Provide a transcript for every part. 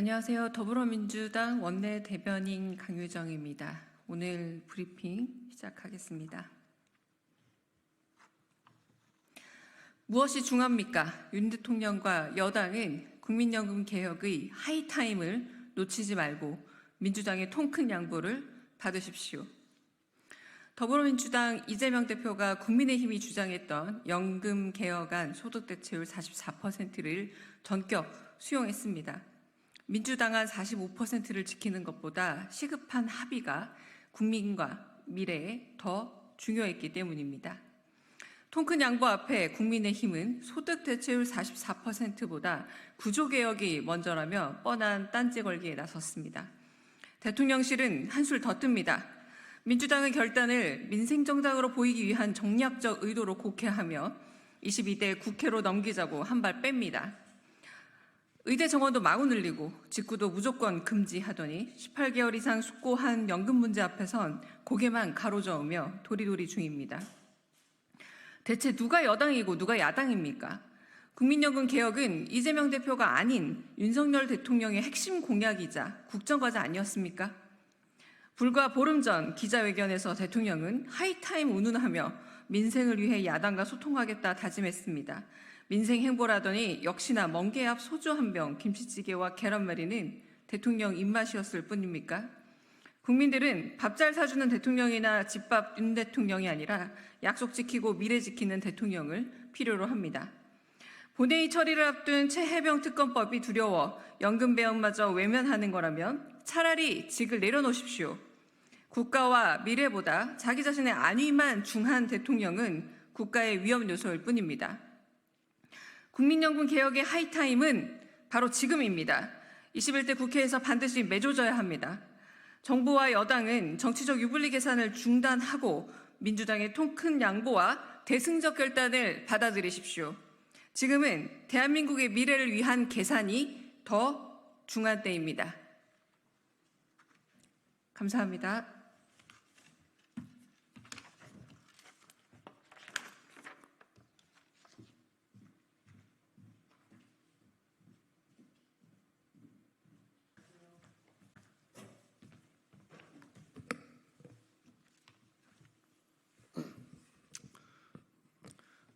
안녕하세요. 더불어민주당 원내대변인 강유정입니다. 오늘 브리핑 시작하겠습니다. 무엇이 중요합니까? 윤 대통령과 여당은 국민연금 개혁의 하이타임을 놓치지 말고 민주당의 통큰 양보를 받으십시오. 더불어민주당 이재명 대표가 국민의힘이 주장했던 연금 개혁안 소득 대체율 44%를 전격 수용했습니다. 민주당안 45%를 지키는 것보다 시급한 합의가 국민과 미래에 더 중요했기 때문입니다. 통큰 양보 앞에 국민의힘은 소득 대체율 44%보다 구조개혁이 먼저라며 뻔한 딴지 걸기에 나섰습니다. 대통령실은 한술 더 뜹니다. 민주당은 결단을 민생정당으로 보이기 위한 정략적 의도로 곡해하며 22대 국회로 넘기자고 한 발 뺍니다. 의대 정원도 마구 늘리고 직구도 무조건 금지하더니 18개월 이상 숙고한 연금 문제 앞에선 고개만 가로저으며 도리도리 중입니다. 대체 누가 여당이고 누가 야당입니까? 국민연금 개혁은 이재명 대표가 아닌 윤석열 대통령의 핵심 공약이자 국정과제 아니었습니까? 불과 보름 전 기자회견에서 대통령은 하이타임 운운하며 민생을 위해 야당과 소통하겠다 다짐했습니다. 민생 행보라더니 역시나 멍게 앞 소주 한 병, 김치찌개와 계란말이는 대통령 입맛이었을 뿐입니까? 국민들은 밥 잘 사주는 대통령이나 집밥 윤 대통령이 아니라 약속 지키고 미래 지키는 대통령을 필요로 합니다. 본회의 처리를 앞둔 최혜병 특검법이 두려워 연금 배역마저 외면하는 거라면 차라리 직을 내려놓으십시오. 국가와 미래보다 자기 자신의 안위만 중한 대통령은 국가의 위험 요소일 뿐입니다. 국민연금 개혁의 하이타임은 바로 지금입니다. 21대 국회에서 반드시 맺어져야 합니다. 정부와 여당은 정치적 유불리 계산을 중단하고 민주당의 통큰 양보와 대승적 결단을 받아들이십시오. 지금은 대한민국의 미래를 위한 계산이 더 중요한 때입니다. 감사합니다.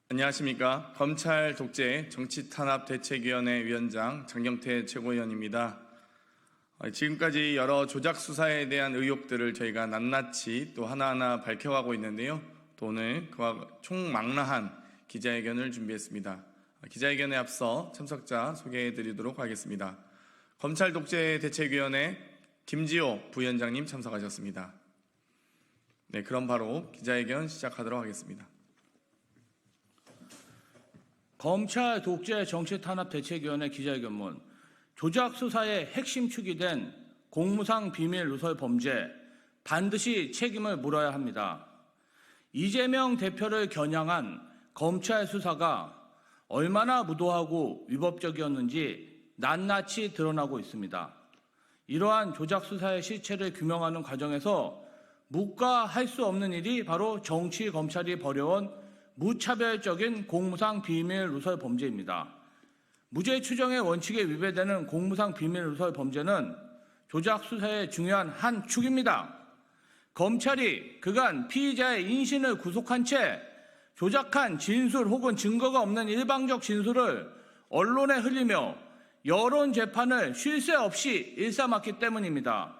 안녕하십니까. 검찰 독재 정치탄압대책위원회 위원장 장경태 최고위원입니다. 지금까지 여러 조작 수사에 대한 의혹들을 저희가 낱낱이 또 하나하나 밝혀가고 있는데요. 또 오늘 그와 총망라한 기자회견을 준비했습니다. 기자회견에 앞서 참석자 소개해드리도록 하겠습니다. 검찰 독재 대책위원회 김지호 부위원장님 참석하셨습니다. 네, 그럼 바로 기자회견 시작하도록 하겠습니다. 검찰 독재 정치탄압대책위원회 기자회견문 조작 수사의 핵심 축이 된 공무상 비밀 누설 범죄 반드시 책임을 물어야 합니다. 이재명 대표를 겨냥한 검찰 수사가 얼마나 무도하고 위법적이었는지 낱낱이 드러나고 있습니다. 이러한 조작 수사의 실체를 규명하는 과정에서 묵과할 수 없는 일이 바로 정치 검찰이 벌여온 무차별적인 공무상 비밀 누설 범죄입니다. 무죄 추정의 원칙에 위배되는 공무상 비밀 누설 범죄는 조작 수사의 중요한 한 축입니다. 검찰이 그간 피의자의 인신을 구속한 채 조작한 진술 혹은 증거가 없는 일방적 진술을 언론에 흘리며 여론 재판을 쉴 새 없이 일삼았기 때문입니다.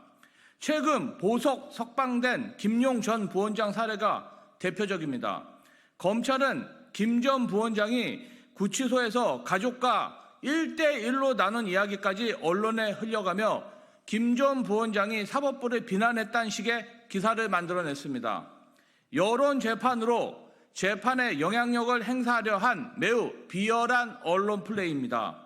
최근 보석 석방된 김용 전 부원장 사례가 대표적입니다. 검찰은 김 전 부원장이 구치소에서 가족과 1대1로 나눈 이야기까지 언론에 흘려가며 김 전 부원장이 사법부를 비난했다는 식의 기사를 만들어냈습니다. 여론 재판으로 재판에 영향력을 행사하려 한 매우 비열한 언론 플레이입니다.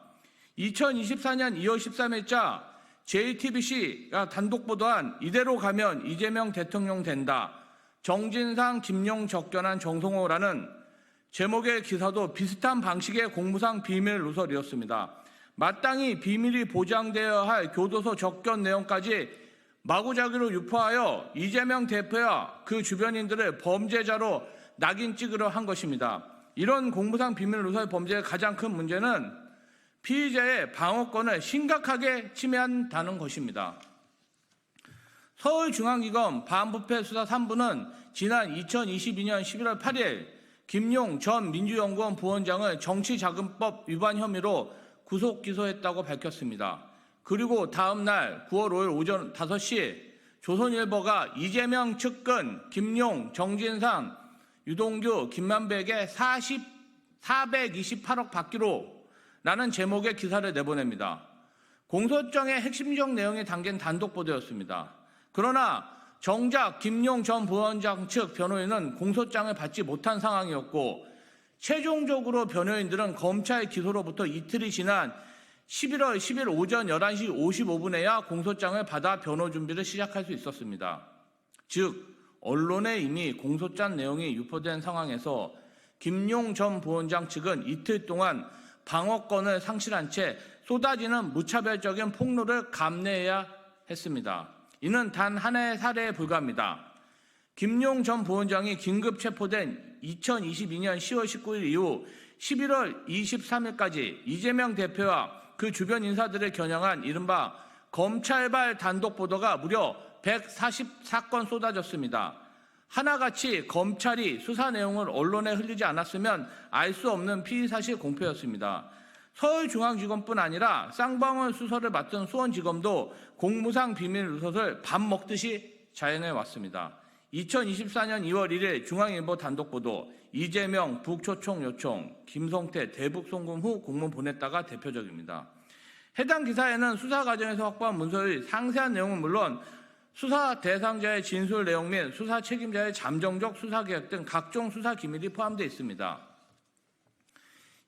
2024년 2월 13일자 JTBC가 단독 보도한 이대로 가면 이재명 대통령 된다. 정진상, 김용 적견한 정성호라는 제목의 기사도 비슷한 방식의 공무상 비밀 누설이었습니다. 마땅히 비밀이 보장되어야 할 교도소 적견 내용까지 마구잡이로 유포하여 이재명 대표와 그 주변인들을 범죄자로 낙인 찍으려 한 것입니다. 이런 공무상 비밀 누설 범죄의 가장 큰 문제는 피의자의 방어권을 심각하게 침해한다는 것입니다. 서울중앙지검 반부패 수사 3부는 지난 2022년 11월 8일 김용 전 민주연구원 부원장을 정치자금법 위반 혐의로 구속 기소했다고 밝혔습니다. 그리고 다음 날 9월 5일 오전 5시 조선일보가 이재명 측근 김용, 정진상, 유동규, 김만배에게 428억 받기로 라는 제목의 기사를 내보냅니다. 공소장의 핵심적 내용이 담긴 단독 보도였습니다. 그러나 정작 김용 전 부원장 측 변호인은 공소장을 받지 못한 상황이었고 최종적으로 변호인들은 검찰 기소로부터 이틀이 지난 11월 10일 오전 11시 55분에야 공소장을 받아 변호 준비를 시작할 수 있었습니다. 즉 언론에 이미 공소장 내용이 유포된 상황에서 김용 전 부원장 측은 이틀 동안 방어권을 상실한 채 쏟아지는 무차별적인 폭로를 감내해야 했습니다. 이는 단 하나의 사례에 불과합니다. 김용 전 부원장이 긴급 체포된 2022년 10월 19일 이후 11월 23일까지 이재명 대표와 그 주변 인사들을 겨냥한 이른바 검찰발 단독 보도가 무려 144건 쏟아졌습니다. 하나같이 검찰이 수사 내용을 언론에 흘리지 않았으면 알 수 없는 피의사실 공표였습니다. 서울중앙지검뿐 아니라 쌍방울 수사를 맡은 수원지검도 공무상 비밀 누설을 밥 먹듯이 자행해 왔습니다. 2024년 2월 1일 중앙일보 단독 보도, 이재명 북초청 요청, 김성태 대북 송금 후 공문 보냈다가 대표적입니다. 해당 기사에는 수사 과정에서 확보한 문서의 상세한 내용은 물론 수사 대상자의 진술 내용 및 수사 책임자의 잠정적 수사 계획 등 각종 수사 기밀이 포함되어 있습니다.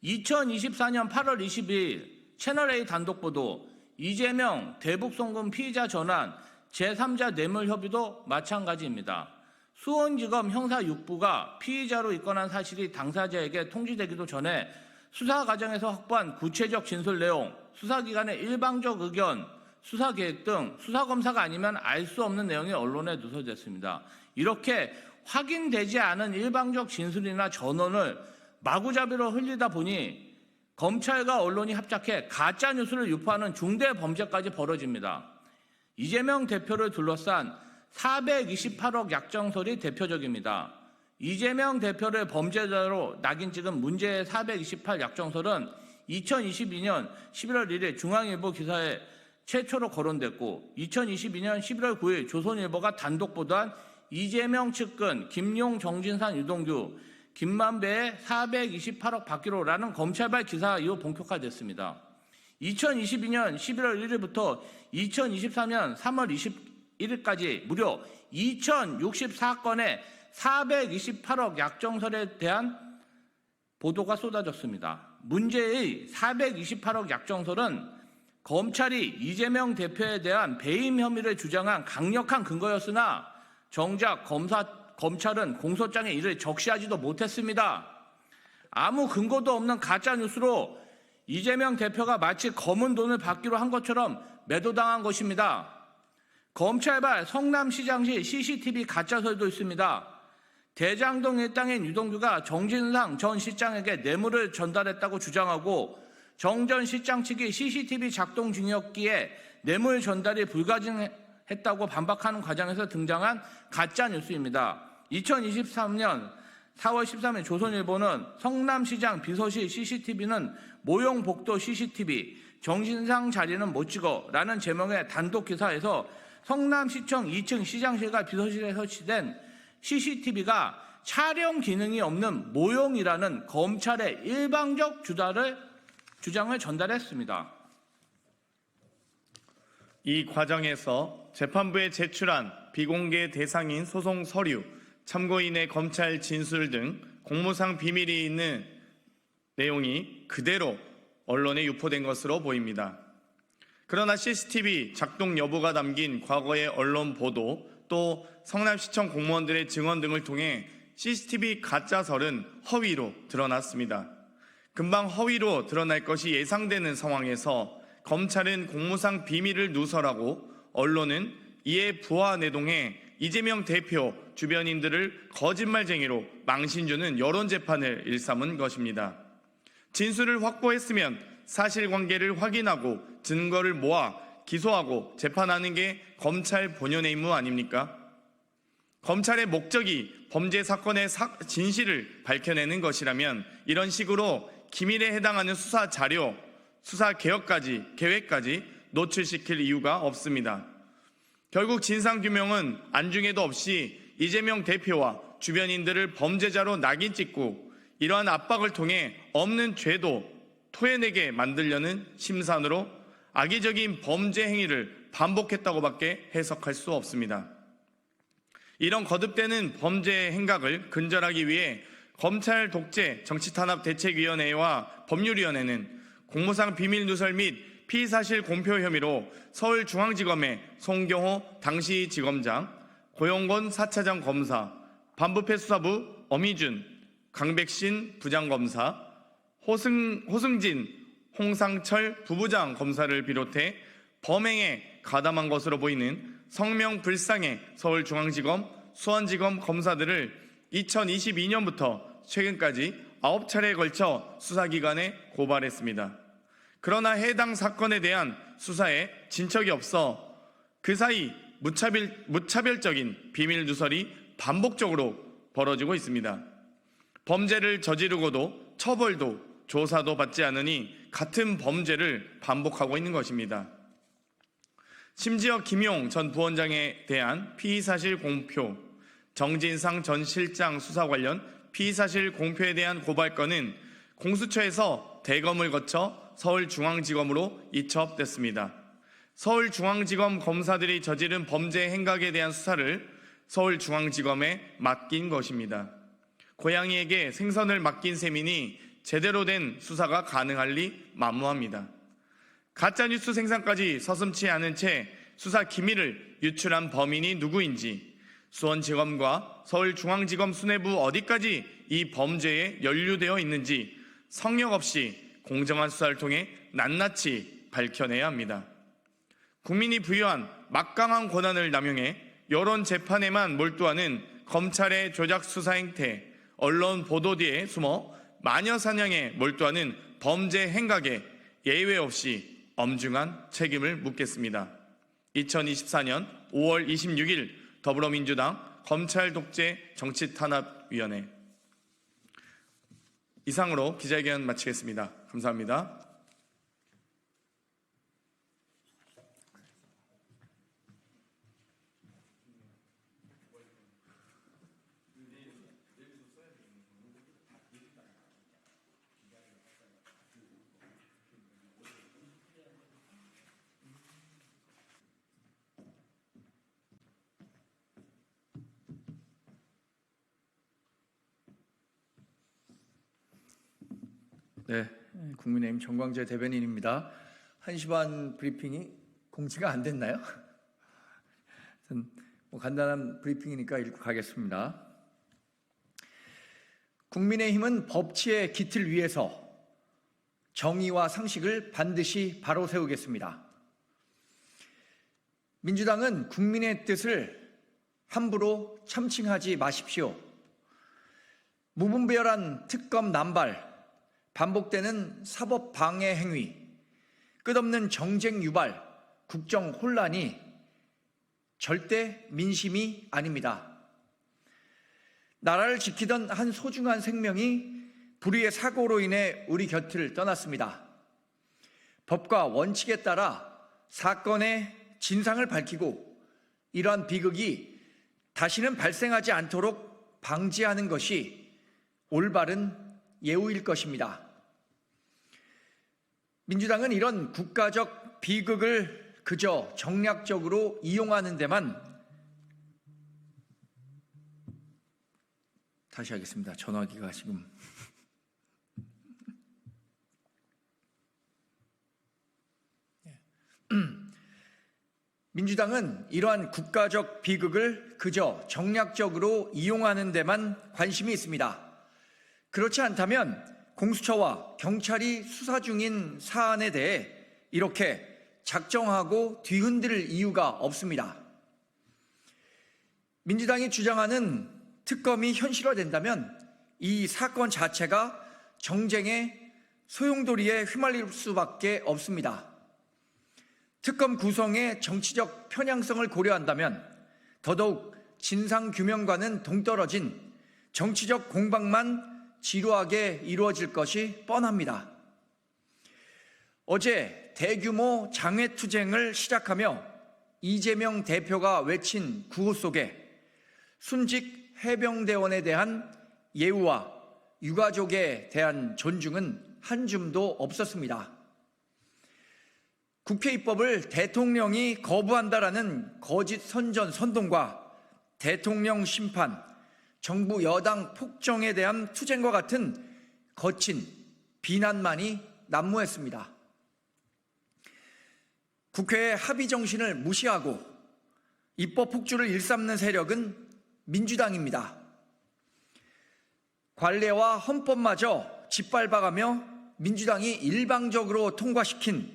2024년 8월 22일 채널A 단독 보도, 이재명 대북 송금 피의자 전환 제3자 뇌물 협의도 마찬가지입니다. 수원지검 형사 6부가 피의자로 입건한 사실이 당사자에게 통지되기도 전에 수사 과정에서 확보한 구체적 진술 내용, 수사기관의 일방적 의견, 수사계획 등 수사검사가 아니면 알 수 없는 내용이 언론에 누설됐습니다. 이렇게 확인되지 않은 일방적 진술이나 전원을 마구잡이로 흘리다 보니 검찰과 언론이 합작해 가짜뉴스를 유포하는 중대 범죄까지 벌어집니다. 이재명 대표를 둘러싼 428억 약정설이 대표적입니다. 이재명 대표를 범죄자로 낙인 찍은 문제의 428 약정설은 2022년 11월 1일 중앙일보 기사에 최초로 거론됐고 2022년 11월 9일 조선일보가 단독 보도한 이재명 측근 김용, 정진상, 유동규, 김만배의 428억 받기로라는 검찰발 기사 이후 본격화됐습니다. 2022년 11월 1일부터 2023년 3월 21일까지 무려 2064건의 428억 약정설에 대한 보도가 쏟아졌습니다. 문제의 428억 약정설은 검찰이 이재명 대표에 대한 배임 혐의를 주장한 강력한 근거였으나 정작 검찰은 공소장에 이를 적시하지도 못했습니다. 아무 근거도 없는 가짜뉴스로 이재명 대표가 마치 검은 돈을 받기로 한 것처럼 매도당한 것입니다. 검찰발 성남시장시 CCTV 가짜설도 있습니다. 대장동 일당인 유동규가 정진상 전 시장에게 뇌물을 전달했다고 주장하고 정 전 시장 측이 CCTV 작동 중이었기에 뇌물 전달이 불가능했다고 반박하는 과정에서 등장한 가짜뉴스입니다. 2023년 4월 13일 조선일보는 성남시장 비서실 CCTV는 모형 복도 CCTV, 정진상 자리는 못 찍어 라는 제목의 단독 기사에서 성남시청 2층 시장실과 비서실에 설치된 CCTV가 촬영 기능이 없는 모형이라는 검찰의 일방적 주장을 전달했습니다. 이 과정에서 재판부에 제출한 비공개 대상인 소송 서류, 참고인의 검찰 진술 등 공무상 비밀이 있는 내용이 그대로 언론에 유포된 것으로 보입니다. 그러나 CCTV 작동 여부가 담긴 과거의 언론 보도, 또 성남시청 공무원들의 증언 등을 통해 CCTV 가짜설은 허위로 드러났습니다. 금방 허위로 드러날 것이 예상되는 상황에서 검찰은 공무상 비밀을 누설하고 언론은 이에 부하내동해 이재명 대표 주변인들을 거짓말쟁이로 망신주는 여론재판을 일삼은 것입니다. 진술을 확보했으면 사실관계를 확인하고 증거를 모아 기소하고 재판하는 게 검찰 본연의 임무 아닙니까? 검찰의 목적이 범죄 사건의 진실을 밝혀내는 것이라면 이런 식으로 기밀에 해당하는 수사 자료, 수사 계획까지 노출시킬 이유가 없습니다. 결국 진상규명은 안중에도 없이 이재명 대표와 주변인들을 범죄자로 낙인 찍고 이러한 압박을 통해 없는 죄도 토해내게 만들려는 심산으로 악의적인 범죄 행위를 반복했다고밖에 해석할 수 없습니다. 이런 거듭되는 범죄 행각을 근절하기 위해 검찰 독재 정치탄압대책위원회와 법률위원회는 공무상 비밀 누설 및 피의사실 공표 혐의로 서울중앙지검의 송경호 당시 지검장, 고용건 4차장 검사, 반부패 수사부 엄희준, 강백신 부장검사, 호승진, 홍상철 부부장 검사를 비롯해 범행에 가담한 것으로 보이는 성명불상의 서울중앙지검, 수원지검 검사들을 2022년부터 최근까지 9차례에 걸쳐 수사기관에 고발했습니다. 그러나 해당 사건에 대한 수사에 진척이 없어 그 사이 무차별적인 비밀 누설이 반복적으로 벌어지고 있습니다. 범죄를 저지르고도 처벌도 조사도 받지 않으니 같은 범죄를 반복하고 있는 것입니다. 심지어 김용 전 부원장에 대한 피의사실 공표, 정진상 전 실장 수사 관련 피의사실 공표에 대한 고발건은 공수처에서 대검을 거쳐 서울중앙지검으로 이첩됐습니다. 서울중앙지검 검사들이 저지른 범죄 행각에 대한 수사를 서울중앙지검에 맡긴 것입니다. 고양이에게 생선을 맡긴 셈이니 제대로 된 수사가 가능할 리 만무합니다. 가짜뉴스 생산까지 서슴지 않은 채 수사 기밀을 유출한 범인이 누구인지, 수원지검과 서울중앙지검 수뇌부 어디까지 이 범죄에 연루되어 있는지 성역 없이 공정한 수사를 통해 낱낱이 밝혀내야 합니다. 국민이 부여한 막강한 권한을 남용해 여론 재판에만 몰두하는 검찰의 조작 수사 행태, 언론 보도 뒤에 숨어 마녀 사냥에 몰두하는 범죄 행각에 예외 없이 엄중한 책임을 묻겠습니다. 2024년 5월 26일 더불어민주당 검찰 독재 정치탄압위원회. 이상으로 기자회견 마치겠습니다. 감사합니다. 네, 국민의힘 정광재 대변인입니다. 1시 반 브리핑이 공지가 안 됐나요? 간단한 브리핑이니까 읽고 가겠습니다. 국민의힘은 법치의 기틀 위에서 정의와 상식을 반드시 바로 세우겠습니다. 민주당은 국민의 뜻을 함부로 참칭하지 마십시오. 무분별한 특검 남발, 반복되는 사법 방해 행위, 끝없는 정쟁 유발, 국정 혼란이 절대 민심이 아닙니다. 나라를 지키던 한 소중한 생명이 불의의 사고로 인해 우리 곁을 떠났습니다. 법과 원칙에 따라 사건의 진상을 밝히고 이러한 비극이 다시는 발생하지 않도록 방지하는 것이 올바른 예우일 것입니다. 민주당은 이런 국가적 비극을 그저 정략적으로 이용하는 데만 다시 하겠습니다. 전화기가 지금 민주당은 이러한 국가적 비극을 그저 정략적으로 이용하는 데만 관심이 있습니다. 그렇지 않다면 공수처와 경찰이 수사 중인 사안에 대해 이렇게 작정하고 뒤흔들 이유가 없습니다. 민주당이 주장하는 특검이 현실화된다면 이 사건 자체가 정쟁의 소용돌이에 휘말릴 수밖에 없습니다. 특검 구성의 정치적 편향성을 고려한다면 더더욱 진상규명과는 동떨어진 정치적 공방만 지루하게 이루어질 것이 뻔합니다. 어제 대규모 장외투쟁을 시작하며 이재명 대표가 외친 구호 속에 순직 해병대원에 대한 예우와 유가족에 대한 존중은 한 줌도 없었습니다. 국회 입법을 대통령이 거부한다라는 거짓 선전선동과 대통령 심판, 정부 여당 폭정에 대한 투쟁과 같은 거친 비난만이 난무했습니다. 국회의 합의 정신을 무시하고 입법 폭주를 일삼는 세력은 민주당입니다. 관례와 헌법마저 짓밟아가며 민주당이 일방적으로 통과시킨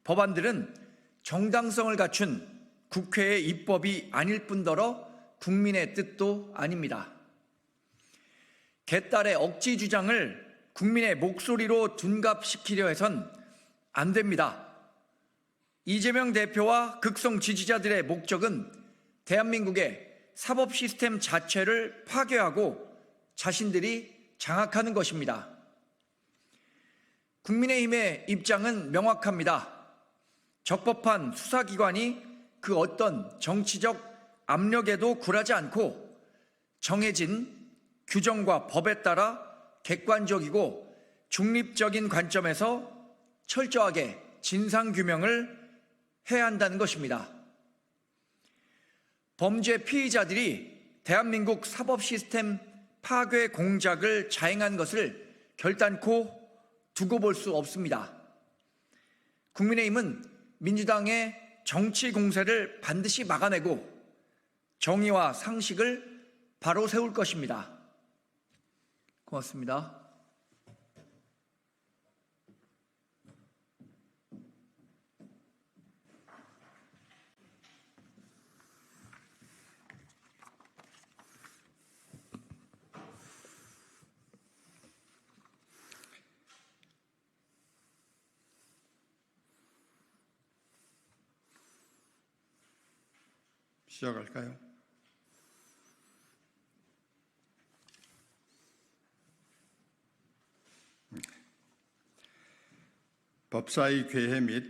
법안들은 정당성을 갖춘 국회의 입법이 아닐 뿐더러 국민의 뜻도 아닙니다. 개딸의 억지 주장을 국민의 목소리로 둔갑시키려 해선 안 됩니다. 이재명 대표와 극성 지지자들의 목적은 대한민국의 사법 시스템 자체를 파괴하고 자신들이 장악하는 것입니다. 국민의힘의 입장은 명확합니다. 적법한 수사기관이 그 어떤 정치적 압력에도 굴하지 않고 정해진 규정과 법에 따라 객관적이고 중립적인 관점에서 철저하게 진상규명을 해야 한다는 것입니다. 범죄 피의자들이 대한민국 사법 시스템 파괴 공작을 자행한 것을 결단코 두고 볼 수 없습니다. 국민의힘은 민주당의 정치 공세를 반드시 막아내고 정의와 상식을 바로 세울 것입니다. 고맙습니다. 시작할까요? 법사위 개회 및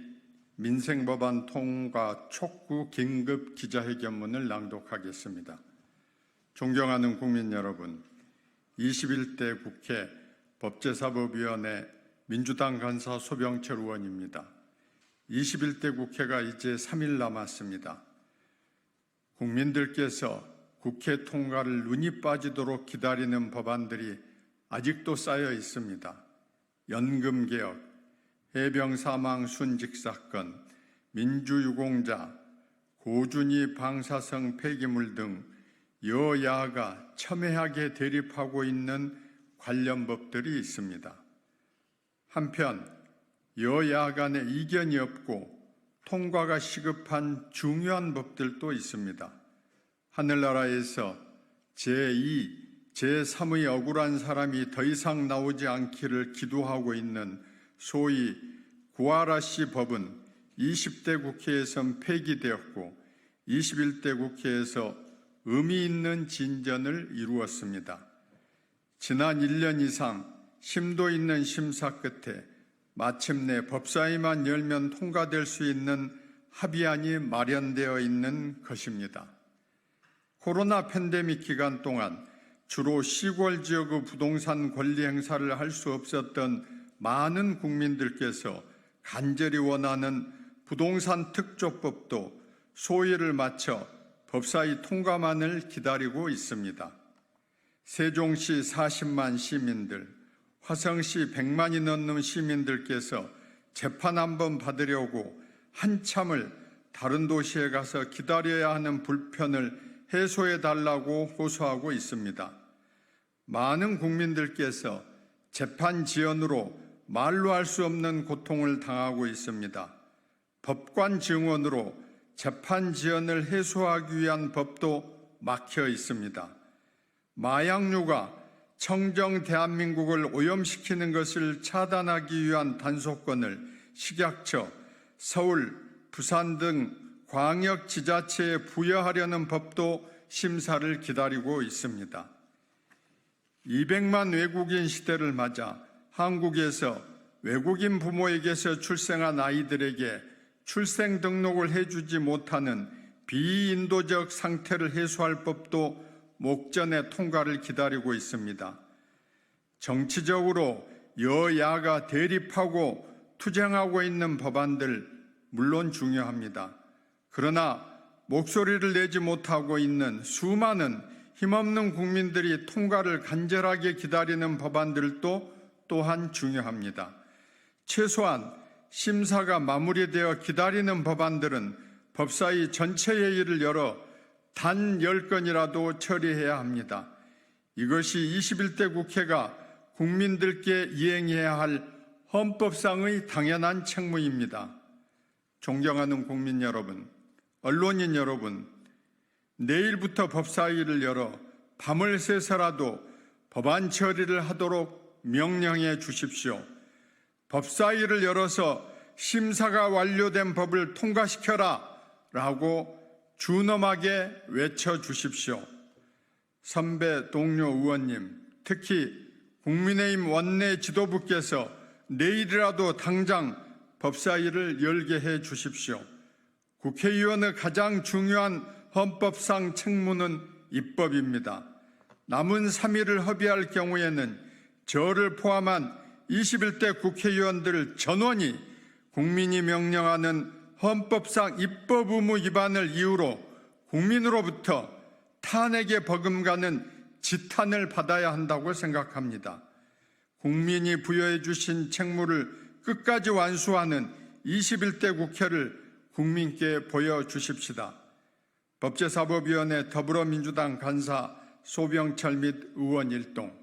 민생법안 통과 촉구 긴급 기자회견문을 낭독하겠습니다. 존경하는 국민 여러분, 21대 국회 법제사법위원회 민주당 간사 소병철 의원입니다. 21대 국회가 이제 3일 남았습니다. 국민들께서 국회 통과를 눈이 빠지도록 기다리는 법안들이 아직도 쌓여 있습니다. 연금개혁, 해병 사망 순직 사건, 민주유공자, 고준위 방사성 폐기물 등 여야가 첨예하게 대립하고 있는 관련 법들이 있습니다. 한편 여야 간에 이견이 없고 통과가 시급한 중요한 법들도 있습니다. 하늘나라에서 제2, 제3의 억울한 사람이 더 이상 나오지 않기를 기도하고 있는 소위 구하라씨 법은 20대 국회에선 폐기되었고 21대 국회에서 의미 있는 진전을 이루었습니다. 지난 1년 이상 심도 있는 심사 끝에 마침내 법사위만 열면 통과될 수 있는 합의안이 마련되어 있는 것입니다. 코로나 팬데믹 기간 동안 주로 시골 지역의 부동산 권리 행사를 할 수 없었던 많은 국민들께서 간절히 원하는 부동산 특조법도 소위를 마쳐 법사위 통과만을 기다리고 있습니다. 세종시 40만 시민들, 화성시 100만이 넘는 시민들께서 재판 한번 받으려고 한참을 다른 도시에 가서 기다려야 하는 불편을 해소해달라고 호소하고 있습니다. 많은 국민들께서 재판 지연으로 말로 할 수 없는 고통을 당하고 있습니다. 법관 증언으로 재판 지연을 해소하기 위한 법도 막혀 있습니다. 마약류가 청정 대한민국을 오염시키는 것을 차단하기 위한 단속권을 식약처, 서울, 부산 등 광역지자체에 부여하려는 법도 심사를 기다리고 있습니다. 200만 외국인 시대를 맞아 한국에서 외국인 부모에게서 출생한 아이들에게 출생 등록을 해주지 못하는 비인도적 상태를 해소할 법도 목전에 통과를 기다리고 있습니다. 정치적으로 여야가 대립하고 투쟁하고 있는 법안들 물론 중요합니다. 그러나 목소리를 내지 못하고 있는 수많은 힘없는 국민들이 통과를 간절하게 기다리는 법안들도 또한 중요합니다. 최소한 심사가 마무리되어 기다리는 법안들은 법사위 전체 회의를 열어 단 10건이라도 처리해야 합니다. 이것이 21대 국회가 국민들께 이행해야 할 헌법상의 당연한 책무입니다. 존경하는 국민 여러분, 언론인 여러분, 내일부터 법사위를 열어 밤을 새서라도 법안 처리를 하도록 명령해 주십시오. 법사위를 열어서 심사가 완료된 법을 통과시켜라 라고 준엄하게 외쳐주십시오. 선배 동료 의원님, 특히 국민의힘 원내 지도부께서 내일이라도 당장 법사위를 열게 해 주십시오. 국회의원의 가장 중요한 헌법상 책무는 입법입니다. 남은 3일을 허비할 경우에는 저를 포함한 21대 국회의원들 전원이 국민이 명령하는 헌법상 입법 의무 위반을 이유로 국민으로부터 탄핵에 버금가는 지탄을 받아야 한다고 생각합니다. 국민이 부여해 주신 책무를 끝까지 완수하는 21대 국회를 국민께 보여주십시다. 법제사법위원회 더불어민주당 간사 소병철 및 의원 일동